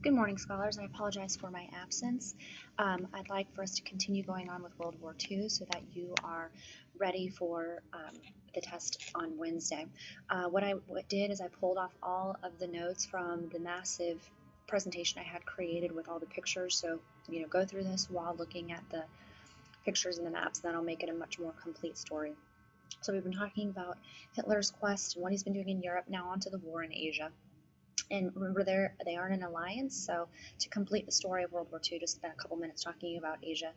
Good morning, scholars. I apologize for my absence. I'd like for us to continue going on with World War II so that you are ready for the test on Wednesday. What I did is I pulled off all of the notes from the massive presentation I had created with all the pictures. So, go through this while looking at the pictures and the maps, and then I'll make it a much more complete story. So we've been talking about Hitler's quest and what he's been doing in Europe, now onto the war in Asia. And remember, they are in an alliance, so to complete the story of World War II, just spend a couple minutes talking about Asia.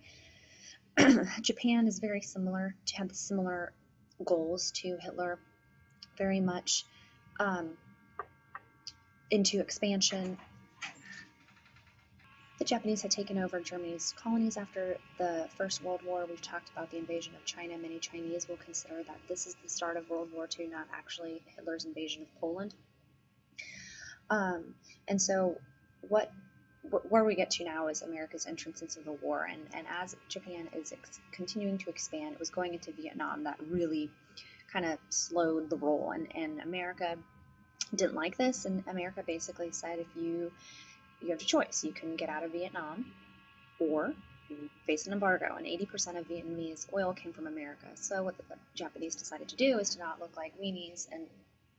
Japan is very similar, to have similar goals to Hitler, very much into expansion. The Japanese had taken over Germany's colonies after the First World War. We've talked about the invasion of China. Many Chinese will consider that this is the start of World War II, not actually Hitler's invasion of Poland. And so where we get to now is America's entrance into the war. And as Japan is continuing to expand, it was going into Vietnam that really kind of slowed the roll. And America didn't like this. And America basically said, if you have a choice, you can get out of Vietnam or you face an embargo. And 80% of Vietnamese oil came from America. So what the Japanese decided to do is to not look like weenies and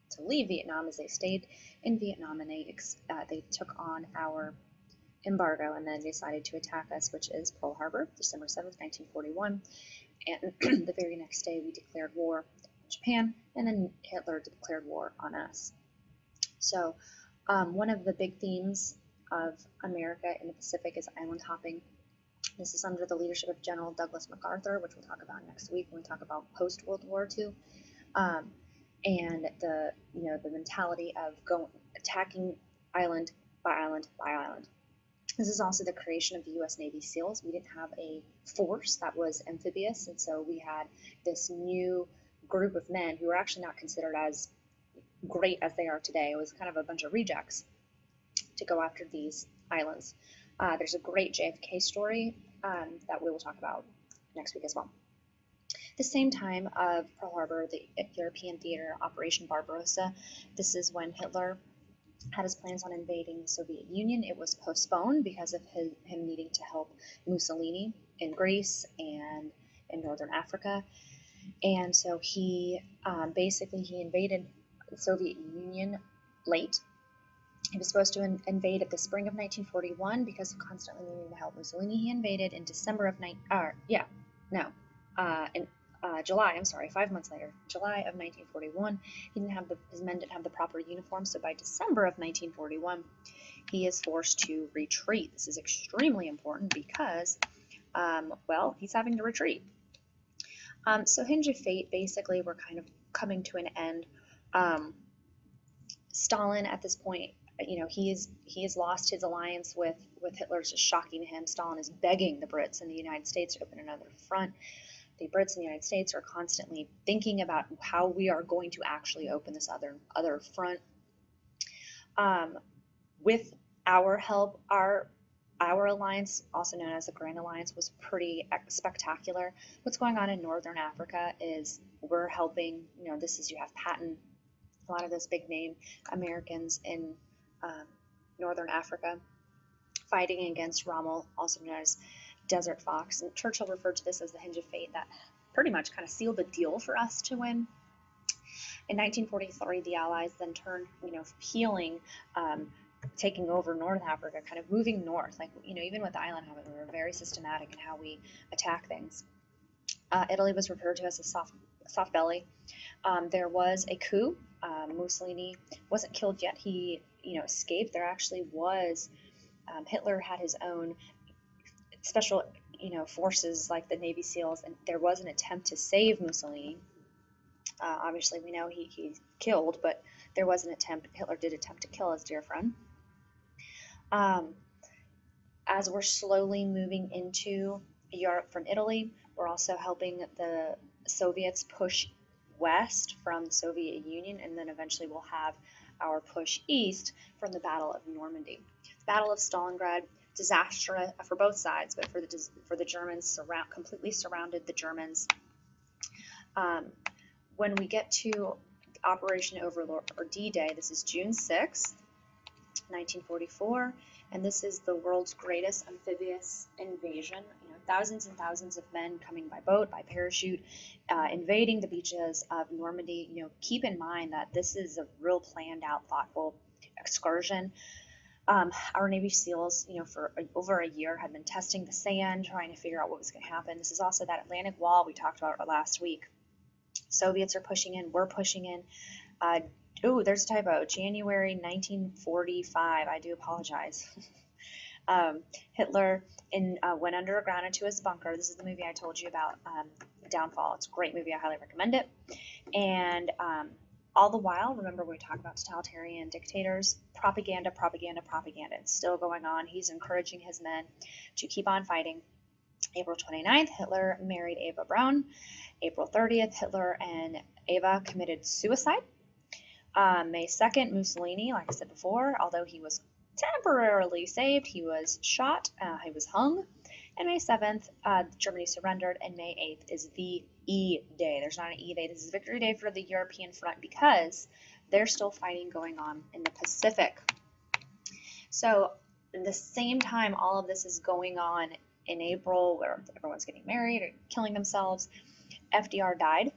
to leave Vietnam, as they stayed in Vietnam, and they took on our embargo and then decided to attack us, which is Pearl Harbor, December 7th, 1941. And the very next day we declared war on Japan, and then Hitler declared war on us. So one of the big themes of America in the Pacific is island hopping. This is under the leadership of General Douglas MacArthur, which we'll talk about next week when we talk about post-World War II. And the mentality of attacking island by island by island. This is also the creation of the U.S. Navy SEALs. We didn't have a force that was amphibious, and so we had this new group of men who were actually not considered as great as they are today. It was kind of a bunch of rejects to go after these islands. There's a great JFK story that we will talk about next week as well. The same time of Pearl Harbor, the European theater, Operation Barbarossa. This is when Hitler had his plans on invading the Soviet Union. It was postponed because of him needing to help Mussolini in Greece and in Northern Africa. And so he invaded the Soviet Union late. He was supposed to invade at the spring of 1941 because of constantly needing to help Mussolini. He invaded in December of July, 5 months later, July of 1941. His men didn't have the proper uniform, so by December of 1941, he is forced to retreat. This is extremely important because, he's having to retreat. So Hinge of Fate, basically, we're kind of coming to an end. Stalin, at this point, he has lost his alliance with Hitler. It's just shocking to him. Stalin is begging the Brits and the United States to open another front. The Brits and the United States are constantly thinking about how we are going to actually open this other front. With our help, our alliance, also known as the Grand Alliance, was pretty spectacular. What's going on in Northern Africa is we're helping. You have Patton, a lot of those big name Americans in Northern Africa, fighting against Rommel, also known as Desert Fox. And Churchill referred to this as the Hinge of Fate that pretty much kind of sealed the deal for us to win. In 1943, the Allies then turned, healing, taking over North Africa, kind of moving north. Even with the island hopping, we were very systematic in how we attack things. Italy was referred to as a soft belly. There was a coup. Mussolini wasn't killed yet. He, escaped. There actually was, Hitler had his own special, forces like the Navy SEALs, and there was an attempt to save Mussolini. Obviously, we know he killed, but there was an attempt. Hitler did attempt to kill his dear friend. As we're slowly moving into Europe from Italy, we're also helping the Soviets push west from the Soviet Union, and then eventually we'll have our push east from the Battle of Normandy. The Battle of Stalingrad, disastrous for both sides, but for the Germans, completely surrounded the Germans. When we get to Operation Overlord, or D-Day, this is June 6th. 1944, and this is the world's greatest amphibious invasion. Thousands and thousands of men coming by boat, by parachute, invading the beaches of Normandy. Keep in mind that this is a real planned out, thoughtful excursion. Our Navy SEALs, for over a year, had been testing the sand, trying to figure out what was going to happen. This is also that Atlantic Wall we talked about last week. Soviets are pushing in, we're pushing in. There's a typo. January 1945. I do apologize. Hitler went underground into his bunker. This is the movie I told you about, Downfall. It's a great movie. I highly recommend it. And all the while, remember we talked about totalitarian dictators, propaganda. It's still going on. He's encouraging his men to keep on fighting. April 29th, Hitler married Eva Braun. April 30th, Hitler and Eva committed suicide. May 2nd, Mussolini, like I said before, although he was temporarily saved, he was shot, he was hung. And May 7th, Germany surrendered, and May 8th is VE Day. There's not an E Day. This is Victory Day for the European front because there's still fighting going on in the Pacific. So at the same time all of this is going on in April, where everyone's getting married or killing themselves, FDR died.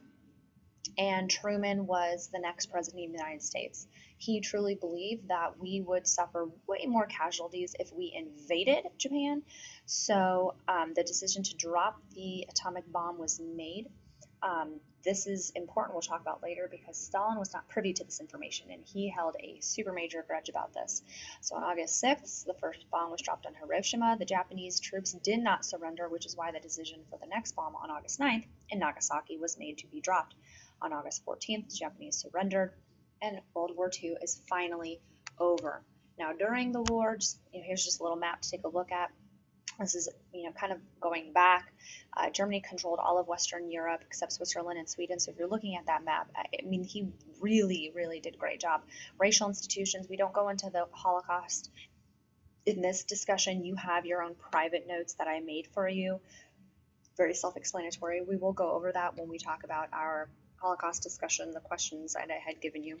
And Truman was the next president of the United States. He truly believed that we would suffer way more casualties if we invaded Japan. So the decision to drop the atomic bomb was made. This is important, we'll talk about later, because Stalin was not privy to this information, and he held a super major grudge about this. So on August 6th, the first bomb was dropped on Hiroshima. The Japanese troops did not surrender, which is why the decision for the next bomb on August 9th in Nagasaki was made to be dropped. On August 14th, the Japanese surrendered, and World War II is finally over. Now, during the war, here's just a little map to take a look at. This is, kind of going back. Germany controlled all of Western Europe except Switzerland and Sweden. So if you're looking at that map, he really, really did a great job. Racial institutions, we don't go into the Holocaust in this discussion. You have your own private notes that I made for you. Very self-explanatory. We will go over that when we talk about our Holocaust discussion, the questions that I had given you.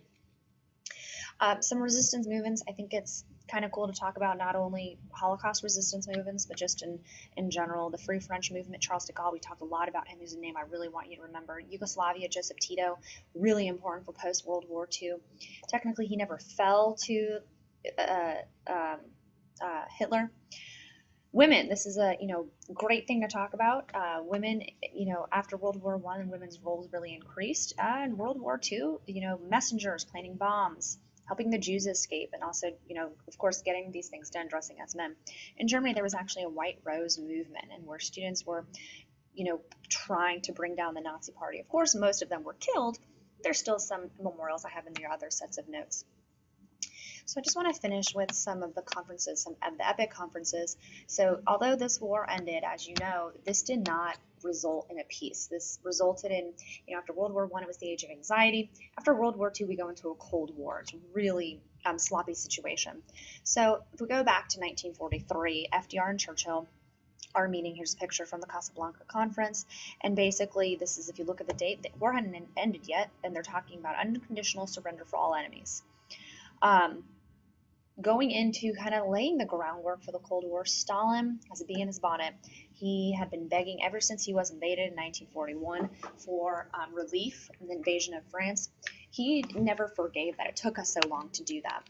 Some resistance movements. I think it's kind of cool to talk about not only Holocaust resistance movements, but just in general. The Free French movement, Charles de Gaulle, we talked a lot about him. Who's a name I really want you to remember. Yugoslavia, Joseph Tito, really important for post-World War II. Technically, he never fell to Hitler. Women, this is a great thing to talk about. Women, after World War I, women's roles really increased. In World War II, messengers planting bombs, helping the Jews escape, and also, of course, getting these things done, dressing as men. In Germany, there was actually a White Rose movement, and where students were, trying to bring down the Nazi Party. Of course, most of them were killed. There's still some memorials I have in the other sets of notes. So I just want to finish with some of the conferences, some of the epic conferences. So although this war ended, as you know, this did not result in a peace. This resulted in, after World War I, it was the age of anxiety. After World War II, we go into a Cold War. It's a really sloppy situation. So if we go back to 1943, FDR and Churchill are meeting. Here's a picture from the Casablanca Conference. And basically, this is, if you look at the date, the war hadn't ended yet, and they're talking about unconditional surrender for all enemies. Going into kind of laying the groundwork for the Cold War, Stalin has a bee in his bonnet. He had been begging ever since he was invaded in 1941 for relief from the invasion of France. He never forgave that. It took us so long to do that.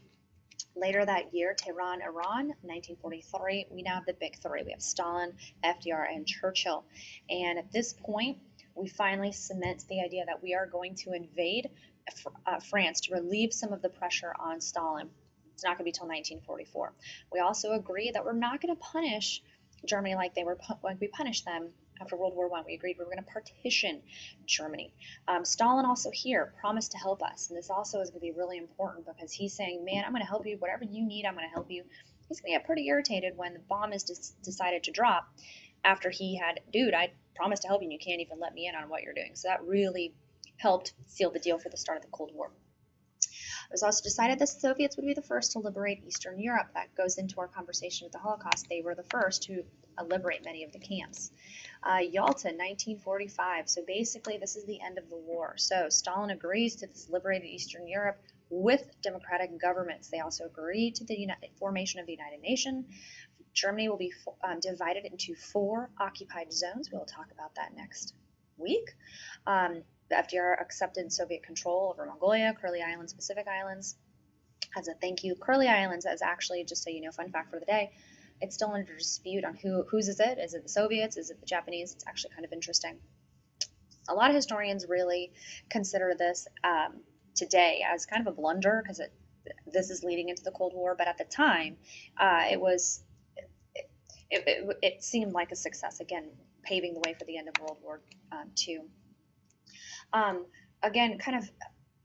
Later that year, Tehran, Iran, 1943, we now have the big three. We have Stalin, FDR, and Churchill. And at this point, we finally cement the idea that we are going to invade France to relieve some of the pressure on Stalin. It's not going to be till 1944. We also agree that we're not going to punish Germany like we punished them after World War I. We agreed we were going to partition Germany. Stalin also here promised to help us, and this also is going to be really important because he's saying, man, I'm going to help you. Whatever you need, I'm going to help you. He's going to get pretty irritated when the bomb is decided to drop after he had, dude, I promised to help you, and you can't even let me in on what you're doing. So that really helped seal the deal for the start of the Cold War. It was also decided the Soviets would be the first to liberate Eastern Europe. That goes into our conversation with the Holocaust. They were the first to liberate many of the camps. Yalta, 1945. So basically, this is the end of the war. So Stalin agrees to this liberated Eastern Europe. with democratic governments. They also agreed to the formation of the United Nations. Germany will be divided into 4 occupied zones. We'll talk about that next week. The FDR accepted Soviet control over Mongolia, Kurili Islands, Pacific Islands. As a thank you, Kurili Islands is actually, just so you know, fun fact for the day, it's still under dispute on whose is it. Is it the Soviets? Is it the Japanese? It's actually kind of interesting. A lot of historians really consider this today as kind of a blunder because this is leading into the Cold War, but at the time, it was it seemed like a success. Again, paving the way for the end of World War II. Again, kind of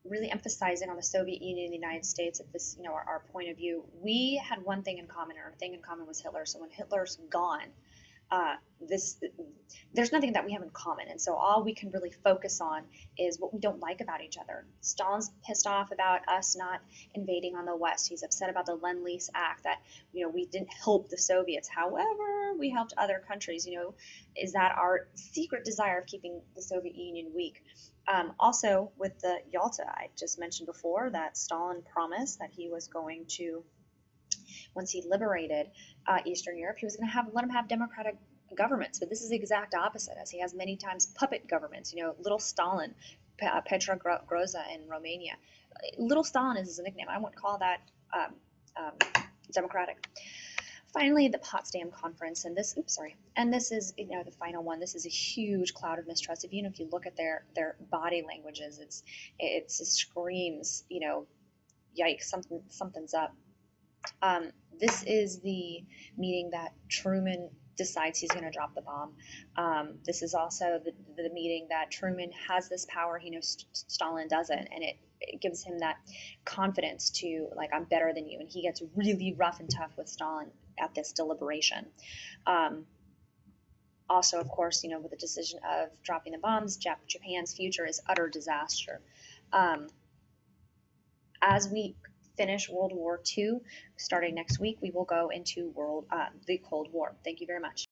really emphasizing on the Soviet Union and the United States at this, our point of view. We had one thing in common, and our thing in common was Hitler. So when Hitler's gone, this there's nothing that we have in common, and so all we can really focus on is what we don't like about each other. Stalin's pissed off about us not invading on the West. He's upset about the Lend-Lease Act, that we didn't help the Soviets. However, we helped other countries. Is that our secret desire of keeping the Soviet Union weak? Also, with the Yalta, I just mentioned before that Stalin promised that he was going to, once he liberated Eastern Europe, he was going to let him have democratic governments. But this is the exact opposite, as he has many times puppet governments. Little Stalin, Petra Groza in Romania. Little Stalin is his nickname. I wouldn't call that democratic. Finally, the Potsdam Conference, and this is the final one. This is a huge cloud of mistrust. Even if you look at their body languages, it screams, yikes, something's up. This is the meeting that Truman decides he's going to drop the bomb. This is also the meeting that Truman has this power he knows Stalin doesn't, and it gives him that confidence to, like, I'm better than you, and he gets really rough and tough with Stalin at this deliberation. Also, of course, with the decision of dropping the bombs, Japan's future is utter disaster. As we finish World War II, starting next week, we will go into the Cold War. Thank you very much.